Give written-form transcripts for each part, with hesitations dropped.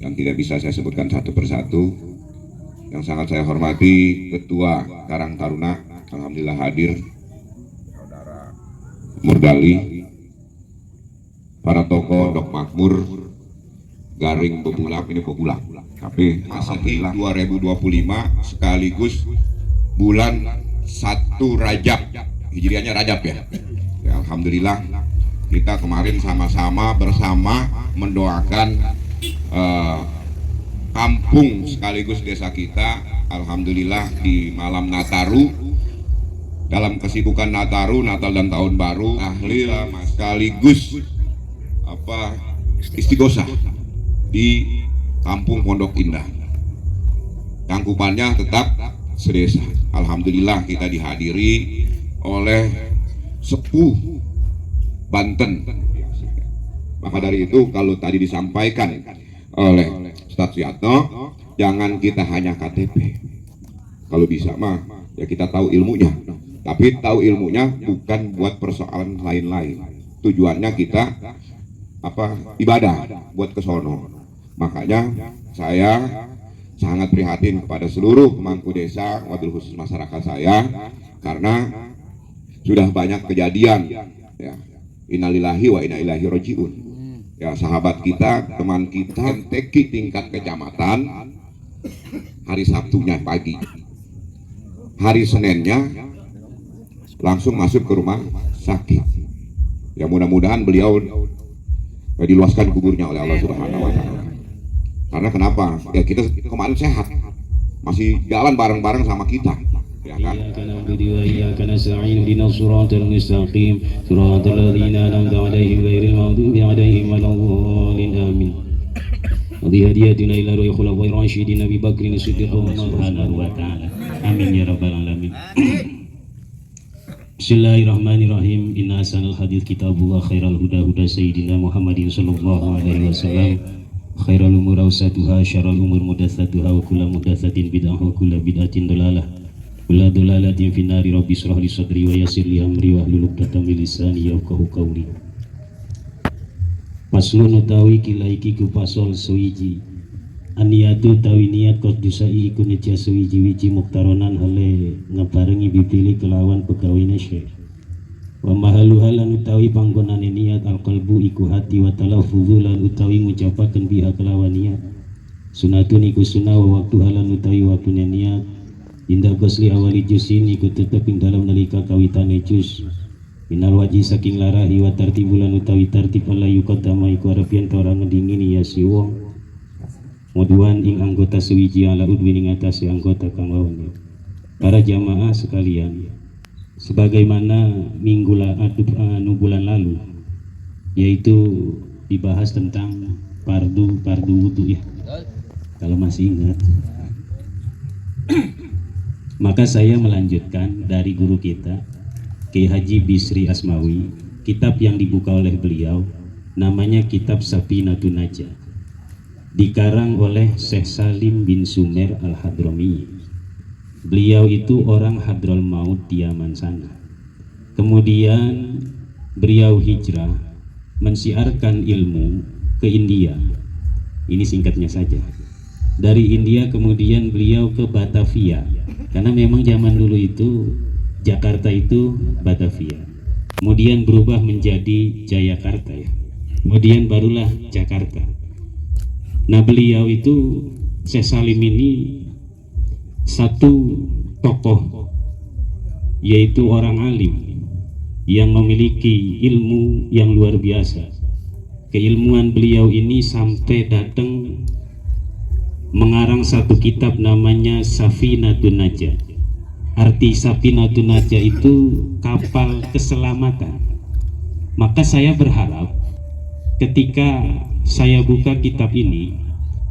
yang tidak bisa saya sebutkan satu persatu. Yang sangat saya hormati Ketua Karang Taruna, alhamdulillah hadir, Saudara Murdali, para tokoh Dok Makmur, Garing Bebulak, ini Bebulak, tapi alhamdulillah 2025 sekaligus bulan 1 Rajab, hijriahnya Rajab ya. Ya, alhamdulillah kita kemarin sama-sama bersama mendoakan kampung sekaligus desa kita, alhamdulillah di malam Nataru, dalam kesibukan Nataru, Natal dan Tahun Baru, tahlil sekaligus istighosah di kampung Pondok Indah. Cangkupannya tetap sedesa. Alhamdulillah kita dihadiri oleh sepuh Banten. Maka dari itu kalau tadi disampaikan oleh Ustadz Suyatno, jangan kita hanya KTP. Kalau bisa mah ya kita tahu ilmunya, tapi tahu ilmunya bukan buat persoalan lain-lain. Tujuannya kita ibadah buat kesono. Makanya saya sangat prihatin kepada seluruh pemangku desa, wabil khusus masyarakat saya, karena sudah banyak kejadian ya. Innalillahi wa inna ilaihi rajiun. Ya, sahabat kita, teman kita, MTQ tingkat kecamatan, hari Sabtunya pagi, hari Seninnya langsung masuk ke rumah sakit. Ya, mudah-mudahan beliau diluaskan kuburnya oleh Allah Subhanahu wa Ta'ala. Karena kenapa? Ya kita kemarin sehat, masih jalan bareng-bareng sama kita. Ya kan? Iyyaka na'budu wa iyyaka nasta'in ihdinas siratal mustaqim siratal ladzina an'amta 'alaihim ghairil maghdubi 'alaihim waladdallin amin. Hadiyatuna ila ruhi khulafai rasyidin Abi Bakrin Siddiq subhanahu wa ta'ala. Amin ya rabbal alamin. Bismillahirrahmanirrahim. Inna ahsanal hadits kitabullah khairal huda huda sayyidina Muhammadin sallallahu alaihi wasallam. Khairul umur awsatuha syarrul umur mudatsatuha wa kullu mudatsatin bid'ah wa kullu bid'atin dalalah. Kula dolalatin finari rabbi syrah li sadri wa yassir li amri wa hlul 'uqdatam min lisani yafqahu qawli. Paslun utawi kilaiki ku pasol suwiji. Aniyatu tawi niat qadusai iku neja suwiji-wiji muktaronan hale ngabarengi bipilih kelawan pegawai syekh. Wa mahaluha lan utawi panggonane niat alqalbu iku hati wa talaffuzu lan utawi ngucapaken biha kelawan niat. Sunatun iku sunah wa waktu halan utawi waktune niat. Indah gosli awali juz ini ku tetep ing dalam nalika kawitane juz minal waji saking larahi wa tartibulan utawi tartib ala yuqaddama iku arapian ta ora ngedingini ya si wong moduan ing anggota suwiji ala udwi ing atase anggota kang wawane. Para jamaah sekalian, sebagaimana minggu bulan lalu yaitu dibahas tentang fardu wudu ya, kalau masih ingat. Maka saya melanjutkan dari guru kita Kiai Haji Bisri Asmawi, kitab yang dibuka oleh beliau namanya Kitab Safinatun Najah, dikarang oleh Syekh Salim bin Sumer Al-Hadrami. Beliau itu orang Hadraul Maut di Yaman sana. Kemudian beliau hijrah mensiarkan ilmu ke India. Ini singkatnya saja. Dari India kemudian beliau ke Batavia, karena memang zaman dulu itu Jakarta itu Batavia, kemudian berubah menjadi Jayakarta ya, kemudian barulah Jakarta. Nah beliau itu Syekh Salim ini satu tokoh, yaitu orang alim yang memiliki ilmu yang luar biasa. Keilmuan beliau ini sampai datang mengarang satu kitab namanya Safinatun Najah. Arti Safinatun Najah itu kapal keselamatan. Maka saya berharap ketika saya buka kitab ini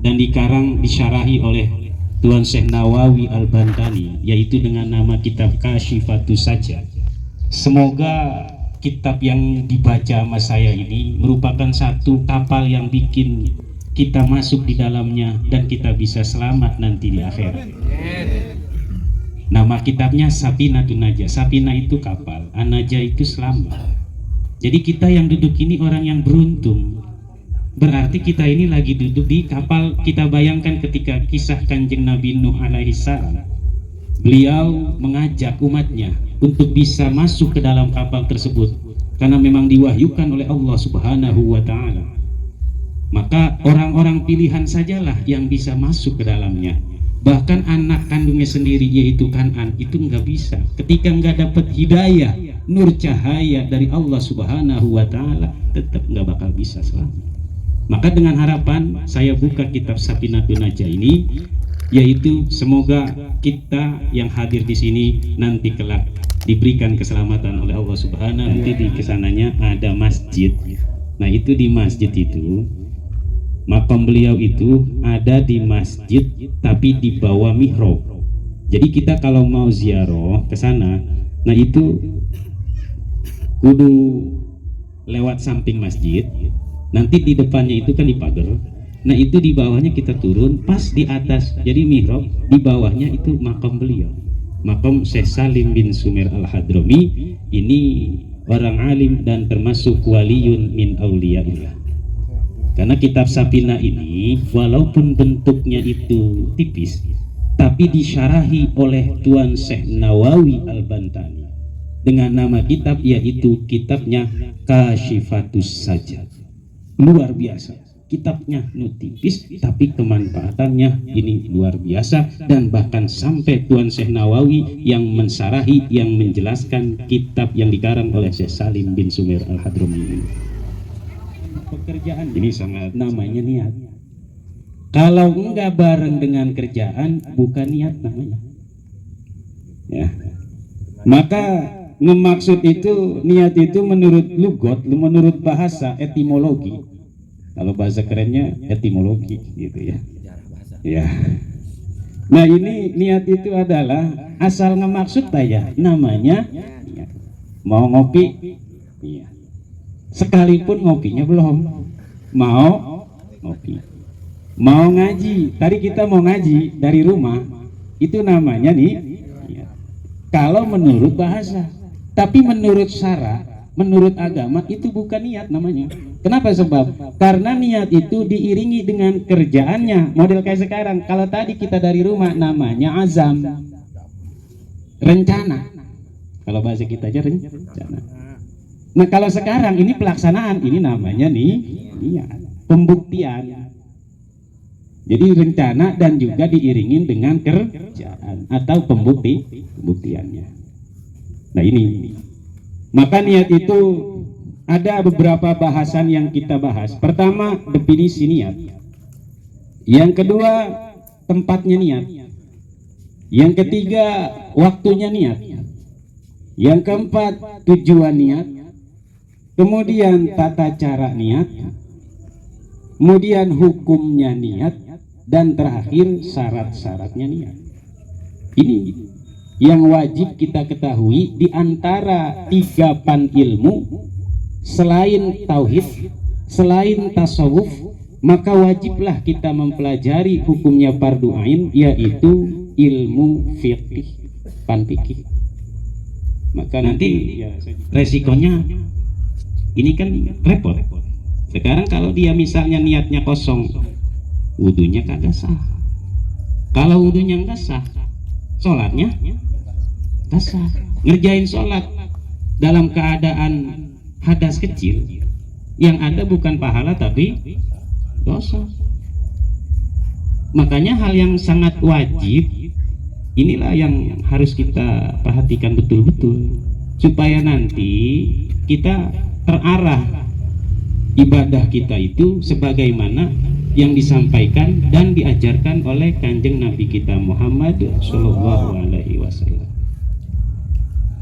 dan disyarahi oleh Tuan Syekh Nawawi Al-Bantani, yaitu dengan nama kitab Kasyifatus Sajjah, semoga kitab yang dibaca sama saya ini merupakan satu kapal yang bikin kita masuk di dalamnya dan kita bisa selamat nanti di akhirat. Nama kitabnya Safinatun Najah. Safina itu kapal, An-Najah itu selamat. Jadi kita yang duduk ini orang yang beruntung Berarti kita ini lagi duduk di kapal. Kita bayangkan ketika kisah Kanjeng Nabi Nuh alaihi salam, beliau mengajak umatnya untuk bisa masuk ke dalam kapal tersebut karena memang diwahyukan oleh Allah Subhanahu wa taala. Maka orang-orang pilihan sajalah yang bisa masuk ke dalamnya. Bahkan anak kandungnya sendiri yaitu Kan'an itu nggak bisa. Ketika nggak dapat hidayah, nur cahaya dari Allah Subhanahu wa taala, tetap nggak bakal bisa selamat. Maka dengan harapan saya buka kitab Safinatun Najah ini, yaitu semoga kita yang hadir di sini nanti kelak diberikan keselamatan oleh Allah Subhanahu. Nanti di kesananya ada masjid. Nah itu di masjid itu makam beliau itu ada di masjid tapi di bawah mihrab. Jadi kita kalau mau ziarah ke sana, nah itu kudu lewat samping masjid. Nanti di depannya itu kan di pagar. Nah itu di bawahnya kita turun, pas di atas jadi mihrab, di bawahnya itu makam beliau. Makam Syekh Salim bin Sumer Al-Hadrami. Ini orang alim dan termasuk waliyun min auliyaillah. Karena kitab Safinah ini walaupun bentuknya itu tipis, tapi disyarahi oleh Tuan Syekh Nawawi Al-Bantani dengan nama kitab, yaitu kitabnya Kashifatus Sajad. Luar biasa, kitabnya tipis tapi kemanfaatannya ini luar biasa. Dan bahkan sampai Tuan Syekh Nawawi yang mensyarahi, yang menjelaskan kitab yang dikarang oleh Syekh Salim bin Sumer Al-Hadrami ini. Pekerjaan ini sangat namanya niat. Kalau enggak bareng dengan kerjaan bukan niat namanya. Ya. Maka ngemaksud itu, niat itu menurut lugot, menurut bahasa etimologi. Kalau bahasa kerennya etimologi gitu ya. Ya. Nah ini niat itu adalah asal ngemaksud aja namanya niat. Mau ngopi, iya. Sekalipun ngopinya belum mau ngopi, mau ngaji. Tadi kita mau ngaji dari rumah, itu namanya nih ya. Kalau menurut bahasa, tapi menurut syara, menurut agama itu bukan niat namanya. Kenapa? Sebab karena niat itu diiringi dengan kerjaannya. Model kayak sekarang, kalau tadi kita dari rumah namanya azam, rencana. Kalau bahasa kita aja rencana. Nah kalau sekarang ini pelaksanaan, ini namanya nih pembuktian. Jadi rencana dan juga diiringin dengan kerjaan atau pembuktiannya. Nah ini, maka niat itu ada beberapa bahasan yang kita bahas. Pertama, definisi niat. Yang kedua, tempatnya niat. Yang ketiga, waktunya niat. Yang keempat, tujuan niat. Kemudian tata cara niat, kemudian hukumnya niat, dan terakhir syarat-syaratnya niat. Ini yang wajib kita ketahui di antara 3 pan ilmu. Selain tauhid, selain tasawuf, maka wajiblah kita mempelajari hukumnya fardu ain, yaitu ilmu fiqih, pan fikih. Maka nanti resikonya ini kan repot. Sekarang kalau dia misalnya niatnya kosong, wudunya kagak sah. Kalau wudunya enggak sah, sholatnya enggak sah. Ngerjain sholat dalam keadaan hadas kecil, yang ada bukan pahala tapi dosa. Makanya hal yang sangat wajib inilah yang harus kita perhatikan betul-betul, supaya nanti kita terarah ibadah kita itu sebagaimana yang disampaikan dan diajarkan oleh Kanjeng Nabi kita Muhammad Shallallahu Alaihi Wasallam.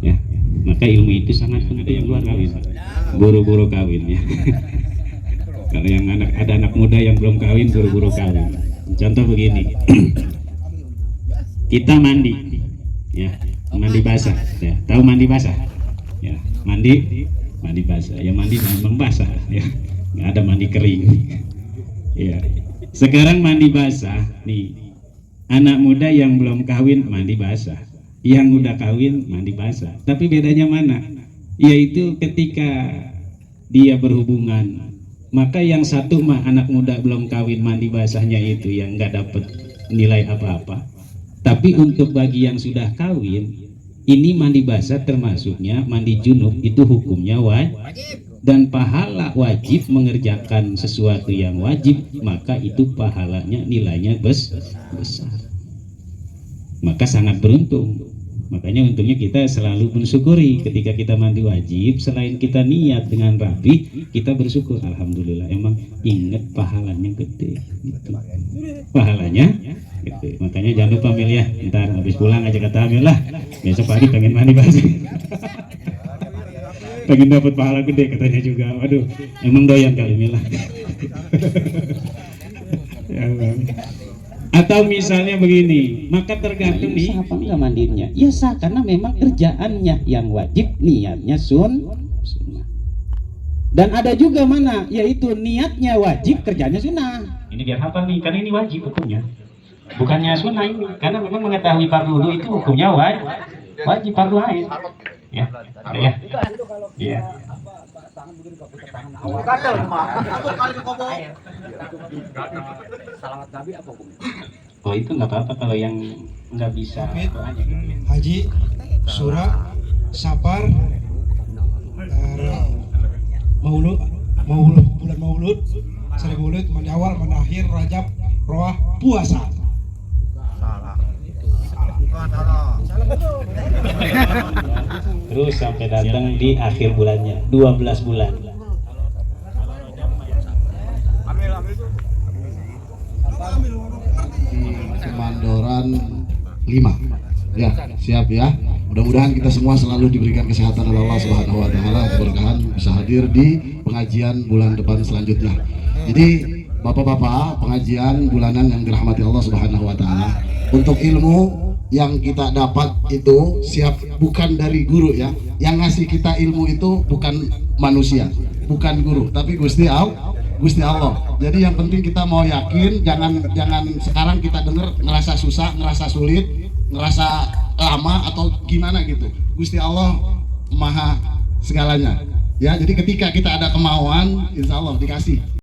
Ya, maka ilmu itu sangat penting luar kawin, buru-buru kawin ya. Kalau yang ada anak muda yang belum kawin, buru-buru kawin. Contoh begini, kita mandi, ya, mandi basah, ya. Tahu mandi basah? Ya, mandi basah, ya mandi memang basah, ya, nggak ada mandi kering. Ya, sekarang mandi basah nih, anak muda yang belum kawin mandi basah, yang udah kawin mandi basah. Tapi bedanya mana? Yaitu ketika dia berhubungan Maka yang satu mah anak muda belum kawin mandi basahnya itu yang nggak dapat nilai apa-apa. Tapi untuk bagi yang sudah kawin, ini mandi basah termasuknya mandi junub itu hukumnya wajib. Dan pahala wajib mengerjakan sesuatu yang wajib, maka itu pahalanya nilainya besar. Maka sangat beruntung. Makanya untungnya kita selalu bersyukuri ketika kita mandi wajib, selain kita niat dengan rapi, kita bersyukur, alhamdulillah emang ingat pahalanya gede gitu. Pahalanya gede. Makanya jangan lupa Mil ya, ntar habis pulang aja kata Mil lah, besok pagi pengen mandi wajib. Pengen dapat pahala gede katanya juga. Waduh, emang doyan kali Mil lah. Ya, atau misalnya begini, maka tergantung nih apa enggak mandinya. Ya sah, karena memang kerjaannya yang wajib, niatnya sunnah. Dan ada juga mana, yaitu niatnya wajib, kerjanya sunnah. Ini biar hafal nih, karena ini wajib hukumnya, bukannya sunnah ini. Karena memang mengetahui fardu itu hukumnya wajib fardu ain. Ya, ya. Oh itu nggak apa-apa kalau yang nggak bisa. Haji, surah, safar, maulud, bulan maulud, sore maulud, mandi awal, mandi akhir, rajab, roah, puasa. Terus sampai datang di akhir bulannya 12 bulan. Kemandoran 5. Ya, siap ya. Mudah-mudahan kita semua selalu diberikan kesehatan oleh Allah Subhanahu wa taala, keberkahan bisa hadir di pengajian bulan depan selanjutnya. Jadi, Bapak-bapak, pengajian bulanan yang dirahmati Allah Subhanahu wa taala, untuk ilmu yang kita dapat itu siap bukan dari guru ya. Yang ngasih kita ilmu itu bukan manusia, bukan guru, tapi Gusti Allah. Jadi yang penting kita mau yakin, jangan sekarang kita dengar ngerasa susah, ngerasa sulit, ngerasa lama atau gimana gitu. Gusti Allah Maha segalanya. Ya, jadi ketika kita ada kemauan, insya Allah dikasih.